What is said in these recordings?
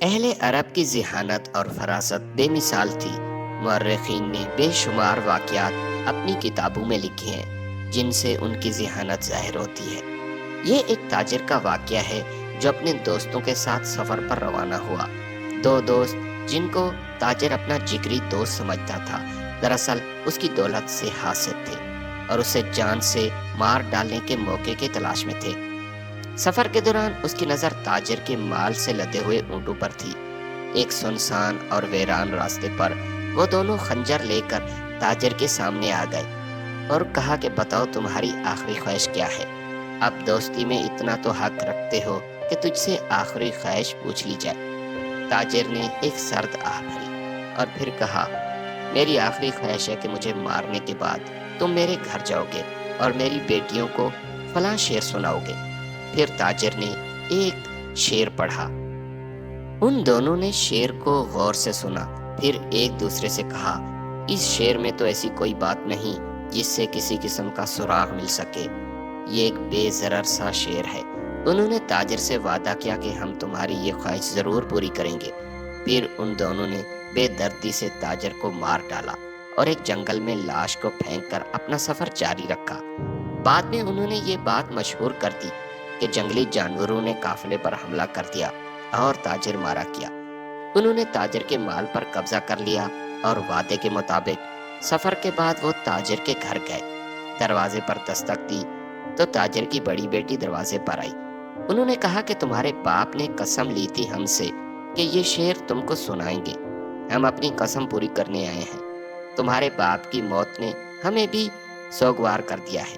اہل عرب کی ذہانت اور فراست بے مثال تھی۔ مورخین نے بے شمار واقعات اپنی کتابوں میں لکھے ہیں جن سے ان کی ذہانت ظاہر ہوتی ہے۔ یہ ایک تاجر کا واقعہ ہے جو اپنے دوستوں کے ساتھ سفر پر روانہ ہوا۔ دو دوست جن کو تاجر اپنا جگری دوست سمجھتا تھا، دراصل اس کی دولت سے حاسد تھے اور اسے جان سے مار ڈالنے کے موقع کی تلاش میں تھے۔ سفر کے دوران اس کی نظر تاجر کے مال سے لدے ہوئے اونٹوں پر تھی۔ ایک سنسان اور ویران راستے پر وہ دونوں خنجر لے کر تاجر کے سامنے آ گئے اور کہا کہ بتاؤ تمہاری آخری خواہش کیا ہے؟ اب دوستی میں اتنا تو حق رکھتے ہو کہ تجھ سے آخری خواہش پوچھ لی جائے۔ تاجر نے ایک سرد آہ بھری اور پھر کہا، میری آخری خواہش ہے کہ مجھے مارنے کے بعد تم میرے گھر جاؤ گے اور میری بیٹیوں کو فلاں شعر سناؤ گے۔ پھر تاجر نے ایک شعر پڑھا۔ ان دونوں نے شعر کو غور سے سنا، پھر ایک دوسرے سے کہا، اس شعر میں تو ایسی کوئی بات نہیں جس سے کسی قسم کا سراغ مل سکے۔ یہ ایک بے ضرر سا شعر ہے۔ انہوں نے تاجر سے وعدہ کیا کہ ہم تمہاری یہ خواہش ضرور پوری کریں گے۔ پھر ان دونوں نے بے دردی سے تاجر کو مار ڈالا اور ایک جنگل میں لاش کو پھینک کر اپنا سفر جاری رکھا۔ بعد میں انہوں نے یہ بات مشہور کر دی کہ جنگلی جانوروں نے قافلے پر حملہ کر دیا اور تاجر مارا کیا۔ انہوں نے تاجر کے مال پر قبضہ کر لیا اور وعدے کے مطابق سفر کے بعد وہ تاجر کے گھر گئے۔ دروازے پر دستک دی تو تاجر کی بڑی بیٹی دروازے پر آئی۔ انہوں نے کہا کہ تمہارے باپ نے قسم لی تھی ہم سے کہ یہ شعر تم کو سنائیں گے۔ ہم اپنی قسم پوری کرنے آئے ہیں۔ تمہارے باپ کی موت نے ہمیں بھی سوگوار کر دیا ہے۔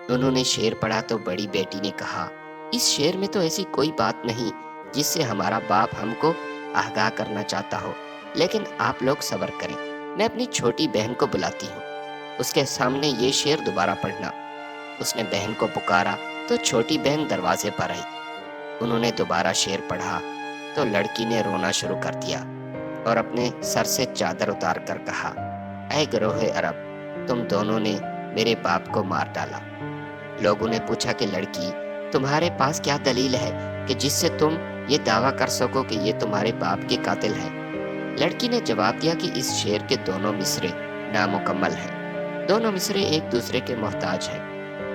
انہوں نے شعر پڑھا تو بڑی بیٹی نے کہا، اس شعر میں تو ایسی کوئی بات نہیں جس سے ہمارا باپ ہم کو آگاہ کرنا چاہتا ہو، لیکن آپ لوگ صبر کریں، میں اپنی چھوٹی بہن کو بلاتی ہوں، اس کے سامنے یہ شعر دوبارہ پڑھنا۔ اس نے بہن کو پکارا تو چھوٹی بہن دروازے پر آئی۔ انہوں نے دوبارہ شعر پڑھا تو لڑکی نے رونا شروع کر دیا اور اپنے سر سے چادر اتار کر کہا، اے گروہ عرب، تم دونوں نے میرے باپ کو مار ڈالا۔ لوگوں نے پوچھا کہ لڑکی، تمہارے پاس کیا دلیل ہے کہ جس سے تم یہ دعویٰ کر سکو کہ یہ تمہارے باپ کے قاتل ہیں؟ لڑکی نے جواب دیا کہ اس شعر کے دونوں مصرے نامکمل ہیں، دونوں مصرے ایک دوسرے کے محتاج ہیں۔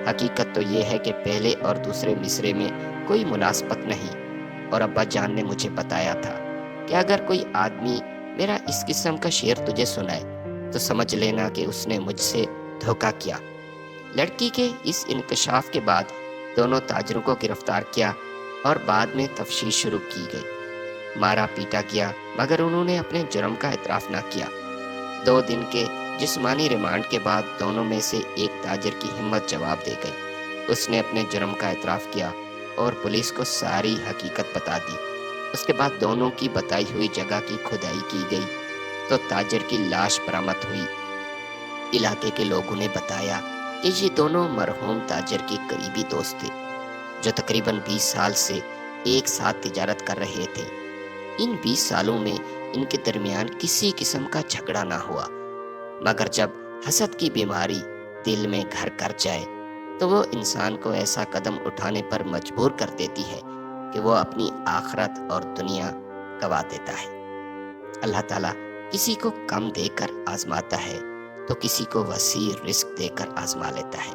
حقیقت تو یہ ہے کہ پہلے اور دوسرے مصرے میں کوئی مناسبت نہیں، اور ابا جان نے مجھے بتایا تھا کہ اگر کوئی آدمی میرا اس قسم کا شعر تجھے سنائے تو سمجھ لینا کہ اس نے مجھ سے دھوکہ کیا۔ لڑکی کے اس انکشاف کے بعد دونوں تاجروں کو گرفتار کیا اور بعد میں تفتیش شروع کی گئی۔ مارا پیٹا گیا مگر انہوں نے اپنے جرم کا اعتراف نہ کیا۔ 2 دن کے جسمانی ریمانڈ کے بعد دونوں میں سے ایک تاجر کی ہمت جواب دے گئی۔ اس نے اپنے جرم کا اعتراف کیا اور پولیس کو ساری حقیقت بتا دی۔ اس کے بعد دونوں کی بتائی ہوئی جگہ کی کھدائی کی گئی تو تاجر کی لاش برآمد ہوئی۔ علاقے کے لوگوں نے بتایا کہ یہ دونوں مرحوم تاجر کے قریبی دوست تھے جو تقریباً 20 سال سے ایک ساتھ تجارت کر رہے تھے۔ ان 20 سالوں میں ان کے درمیان کسی قسم کا جھگڑا نہ ہوا، مگر جب حسد کی بیماری دل میں گھر کر جائے تو وہ انسان کو ایسا قدم اٹھانے پر مجبور کر دیتی ہے کہ وہ اپنی آخرت اور دنیا گوا دیتا ہے۔ اللہ تعالیٰ کسی کو کم دے کر آزماتا ہے تو کسی کو وسیع رزق دے کر آزما لیتا ہے،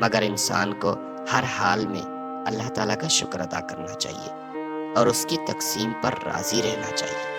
مگر انسان کو ہر حال میں اللہ تعالیٰ کا شکر ادا کرنا چاہیے اور اس کی تقسیم پر راضی رہنا چاہیے۔